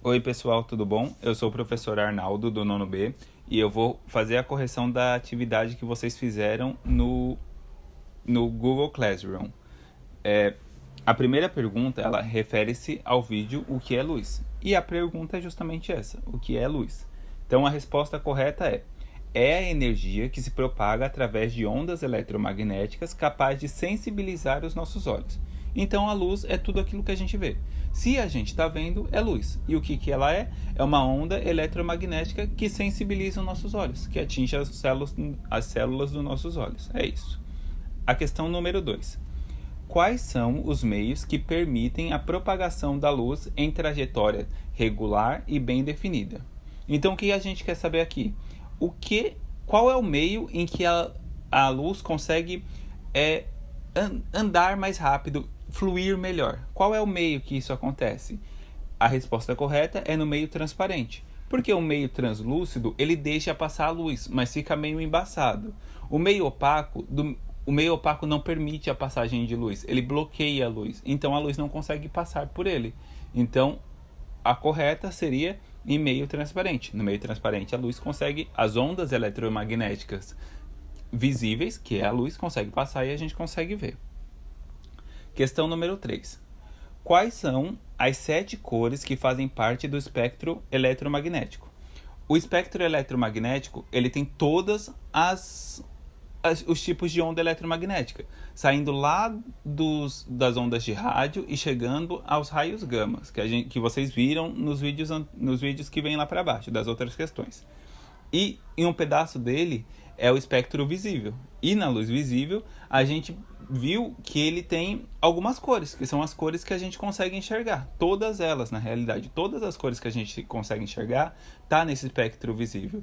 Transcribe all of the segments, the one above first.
Oi pessoal, tudo bom? Eu sou o professor Arnaldo do nono B e eu vou fazer a correção da atividade que vocês fizeram no Google Classroom. A primeira pergunta, ela refere-se ao vídeo O que é luz? E a pergunta é justamente essa, o que é luz? Então a resposta correta é a energia que se propaga através de ondas eletromagnéticas capaz de sensibilizar os nossos olhos. Então a luz é tudo aquilo que a gente vê. Se a gente está vendo, é luz. E o que ela é? É uma onda eletromagnética que sensibiliza os nossos olhos, que atinge as células dos nossos olhos. É isso. A questão número 2. Quais são os meios que permitem a propagação da luz em trajetória regular e bem definida? Então, o que a gente quer saber aqui? Qual é o meio em que a luz consegue andar mais rápido, fluir melhor? Qual é o meio que isso acontece? A resposta correta é no meio transparente. Porque o meio translúcido, ele deixa passar a luz, mas fica meio embaçado. O meio opaco não permite a passagem de luz, ele bloqueia a luz, então a luz não consegue passar por ele. Então, a correta seria em meio transparente. No meio transparente, a luz consegue, as ondas eletromagnéticas visíveis, que é a luz, consegue passar e a gente consegue ver. Questão número 3. Quais são as 7 cores que fazem parte do espectro eletromagnético? O espectro eletromagnético, ele tem todas os tipos de onda eletromagnética, saindo lá das ondas de rádio e chegando aos raios gama, que vocês viram nos vídeos que vêm lá para baixo, das outras questões. E em um pedaço dele é o espectro visível. E na luz visível, a gente viu que ele tem algumas cores, que são as cores que a gente consegue enxergar. Todas elas, na realidade, todas as cores que a gente consegue enxergar, tá nesse espectro visível.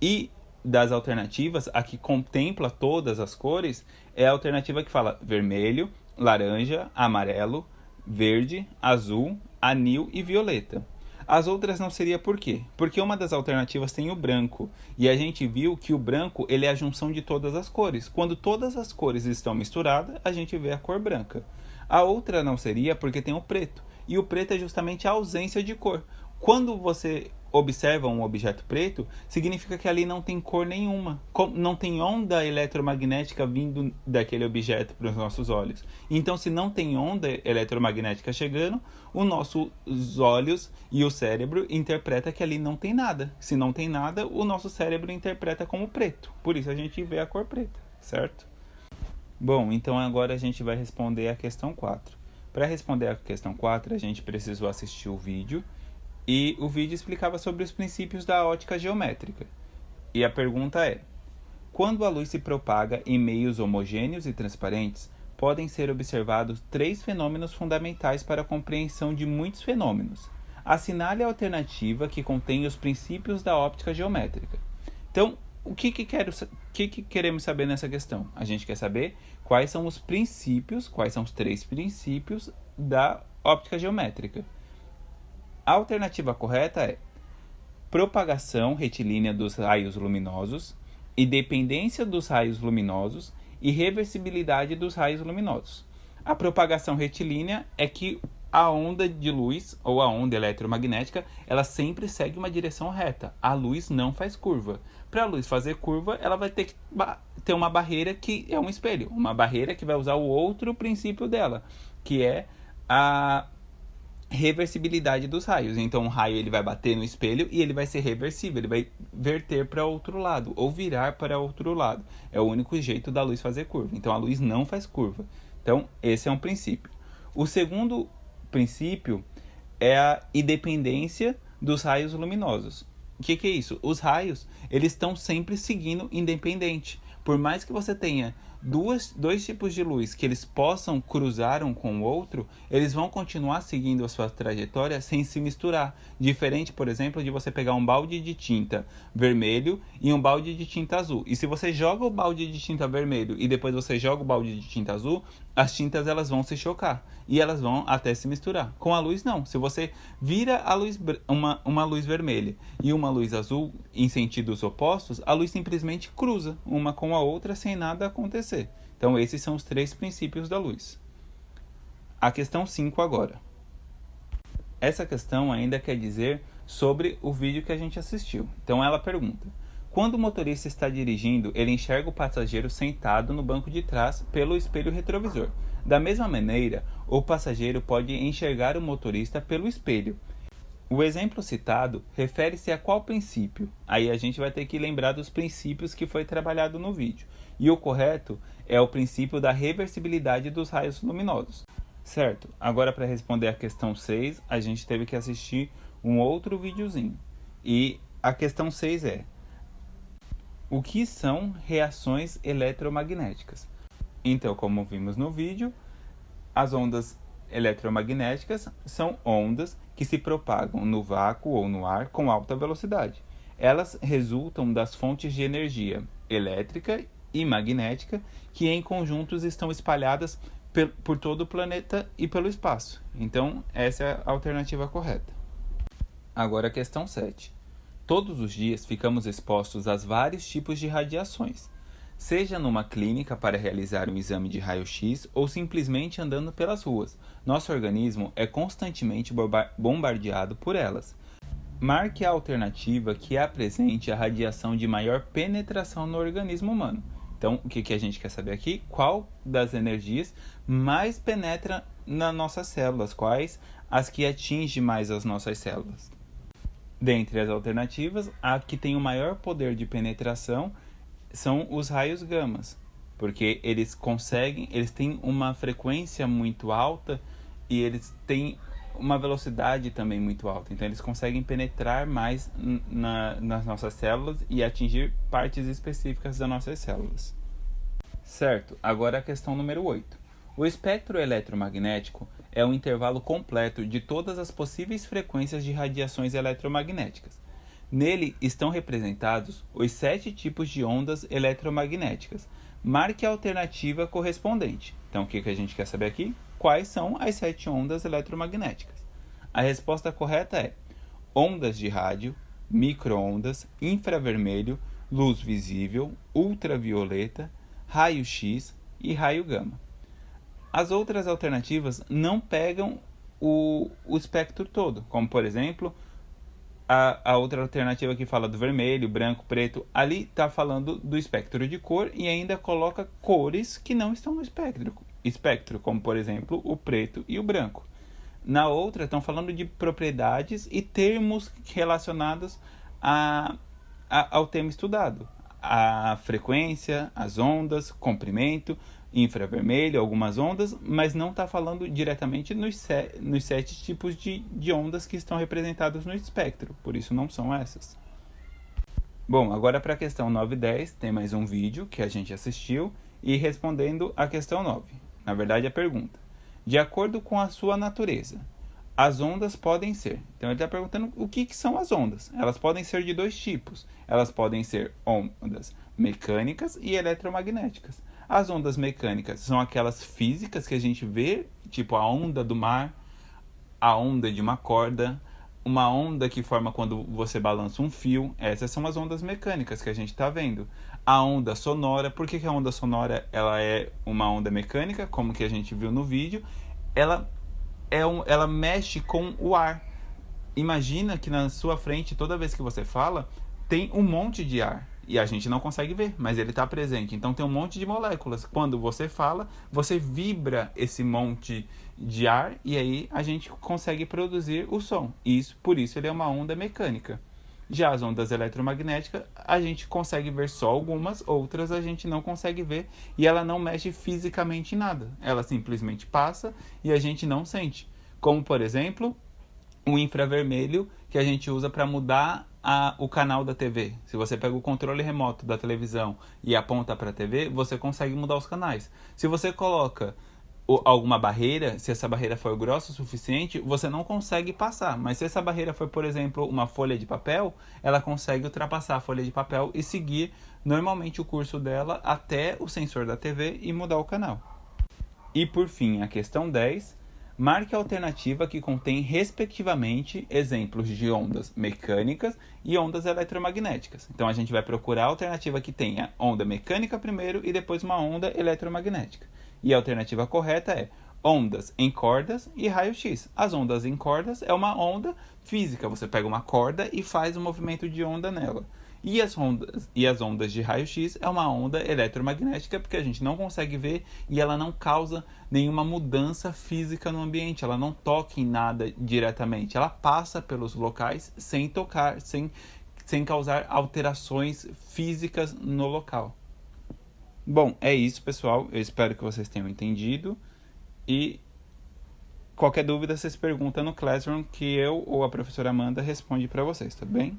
E das alternativas, a que contempla todas as cores, é a alternativa que fala vermelho, laranja, amarelo, verde, azul, anil e violeta. As outras não seria por quê? Porque uma das alternativas tem o branco, e a gente viu que o branco ele é a junção de todas as cores. Quando todas as cores estão misturadas, a gente vê a cor branca. A outra não seria porque tem o preto, e o preto é justamente a ausência de cor. Quando você observa um objeto preto, significa que ali não tem cor nenhuma, não tem onda eletromagnética vindo daquele objeto para os nossos olhos. Então, se não tem onda eletromagnética chegando, os nossos olhos e o cérebro interpreta que ali não tem nada. Se não tem nada, o nosso cérebro interpreta como preto. Por isso a gente vê a cor preta, certo? Bom, então agora a gente vai responder a questão 4. Para responder a questão 4, a gente precisou assistir o vídeo. E o vídeo explicava sobre os princípios da ótica geométrica. E a pergunta é: quando a luz se propaga em meios homogêneos e transparentes, podem ser observados 3 fenômenos fundamentais para a compreensão de muitos fenômenos. Assinale a alternativa que contém os princípios da óptica geométrica. Então, o que queremos saber nessa questão? A gente quer saber quais são os 3 princípios da óptica geométrica. A alternativa correta é propagação retilínea dos raios luminosos, independência dos raios luminosos e reversibilidade dos raios luminosos. A propagação retilínea é que a onda de luz, ou a onda eletromagnética, ela sempre segue uma direção reta. A luz não faz curva. Para a luz fazer curva, ela vai ter que ter uma barreira que é um espelho. Uma barreira que vai usar o outro princípio dela, que é a reversibilidade dos raios. Então o raio ele vai bater no espelho e ele vai ser reversível, ele vai verter para outro lado ou virar para outro lado. É o único jeito da luz fazer curva. Então a luz não faz curva. Então esse é um princípio. O segundo princípio é a independência dos raios luminosos. O que é isso? Os raios eles estão sempre seguindo independente. Por mais que você tenha dois tipos de luz que eles possam cruzar um com o outro, eles vão continuar seguindo a sua trajetória sem se misturar. Diferente, por exemplo, de você pegar um balde de tinta vermelho e um balde de tinta azul. E se você joga o balde de tinta vermelho e depois você joga o balde de tinta azul, as tintas elas vão se chocar e elas vão até se misturar. Com a luz não. Se você vira a luz, uma luz vermelha e uma luz azul em sentidos opostos, a luz simplesmente cruza uma com a outra sem nada acontecer. Então esses são os 3 princípios da luz. A questão 5 agora. Essa questão ainda quer dizer sobre o vídeo que a gente assistiu. Então ela pergunta: quando o motorista está dirigindo, ele enxerga o passageiro sentado no banco de trás pelo espelho retrovisor. Da mesma maneira, o passageiro pode enxergar o motorista pelo espelho. O exemplo citado refere-se a qual princípio? Aí a gente vai ter que lembrar dos princípios que foi trabalhado no vídeo. E o correto é o princípio da reversibilidade dos raios luminosos. Certo? Agora, para responder a questão 6, a gente teve que assistir um outro videozinho. E a questão 6 é: o que são reações eletromagnéticas? Então, como vimos no vídeo, as ondas eletromagnéticas são ondas que se propagam no vácuo ou no ar com alta velocidade. Elas resultam das fontes de energia elétrica e magnética que em conjuntos estão espalhadas por todo o planeta e pelo espaço. Então, essa é a alternativa correta. Agora a questão 7. Todos os dias ficamos expostos a vários tipos de radiações, seja numa clínica para realizar um exame de raio-x ou simplesmente andando pelas ruas. Nosso organismo é constantemente bombardeado por elas. Marque a alternativa que apresente a radiação de maior penetração no organismo humano. Então, o que a gente quer saber aqui? Qual das energias mais penetra nas nossas células? Quais as que atingem mais as nossas células? Dentre as alternativas, a que tem o maior poder de penetração são os raios gamas, porque eles têm uma frequência muito alta e eles têm uma velocidade também muito alta. Então, eles conseguem penetrar mais nas nossas células e atingir partes específicas das nossas células. Certo, agora a questão número 8. O espectro eletromagnético é o intervalo completo de todas as possíveis frequências de radiações eletromagnéticas. Nele estão representados os 7 tipos de ondas eletromagnéticas. Marque a alternativa correspondente. Então, o que a gente quer saber aqui? Quais são as 7 ondas eletromagnéticas? A resposta correta é: ondas de rádio, micro-ondas, infravermelho, luz visível, ultravioleta, raio-x e raio gama. As outras alternativas não pegam o espectro todo, como por exemplo, a outra alternativa que fala do vermelho, branco, preto, ali está falando do espectro de cor e ainda coloca cores que não estão no espectro, como por exemplo o preto e o branco. Na outra estão falando de propriedades e termos relacionados ao tema estudado. A frequência, as ondas, comprimento, infravermelho, algumas ondas, mas não está falando diretamente nos 7 tipos de ondas que estão representados no espectro, por isso não são essas. Bom, agora para a questão 9 e 10, tem mais um vídeo que a gente assistiu e respondendo a questão 9. Na verdade, a pergunta: de acordo com a sua natureza, as ondas podem ser... Então ele está perguntando o que são as ondas. Elas podem ser de 2 tipos. Elas podem ser ondas mecânicas e eletromagnéticas. As ondas mecânicas são aquelas físicas que a gente vê, tipo a onda do mar, a onda de uma corda, uma onda que forma quando você balança um fio. Essas são as ondas mecânicas que a gente está vendo. A onda sonora, por que a onda sonora ela é uma onda mecânica, como que a gente viu no vídeo? Ela mexe com o ar. Imagina que na sua frente, toda vez que você fala, tem um monte de ar. E a gente não consegue ver, mas ele está presente. Então tem um monte de moléculas. Quando você fala, você vibra esse monte de ar e aí a gente consegue produzir o som. Por isso ele é uma onda mecânica. Já as ondas eletromagnéticas, a gente consegue ver só algumas, outras a gente não consegue ver e ela não mexe fisicamente em nada. Ela simplesmente passa e a gente não sente. Como, por exemplo, o infravermelho que a gente usa para mudar o canal da TV. Se você pega o controle remoto da televisão e aponta para a TV, você consegue mudar os canais. Se você coloca alguma barreira, se essa barreira for grossa o suficiente, você não consegue passar. Mas se essa barreira for, por exemplo, uma folha de papel, ela consegue ultrapassar a folha de papel e seguir normalmente o curso dela até o sensor da TV e mudar o canal. E por fim, a questão 10. Marque a alternativa que contém, respectivamente, exemplos de ondas mecânicas e ondas eletromagnéticas. Então, a gente vai procurar a alternativa que tenha onda mecânica primeiro e depois uma onda eletromagnética. E a alternativa correta é Ondas em cordas e raio-x. As ondas em cordas é uma onda física. Você pega uma corda e faz um movimento de onda nela. E as ondas de raio-x é uma onda eletromagnética, porque a gente não consegue ver e ela não causa nenhuma mudança física no ambiente. Ela não toca em nada diretamente. Ela passa pelos locais sem tocar, sem causar alterações físicas no local. Bom, é isso, pessoal. Eu espero que vocês tenham entendido. E qualquer dúvida, vocês perguntam no Classroom que eu ou a professora Amanda responde para vocês, tá bem?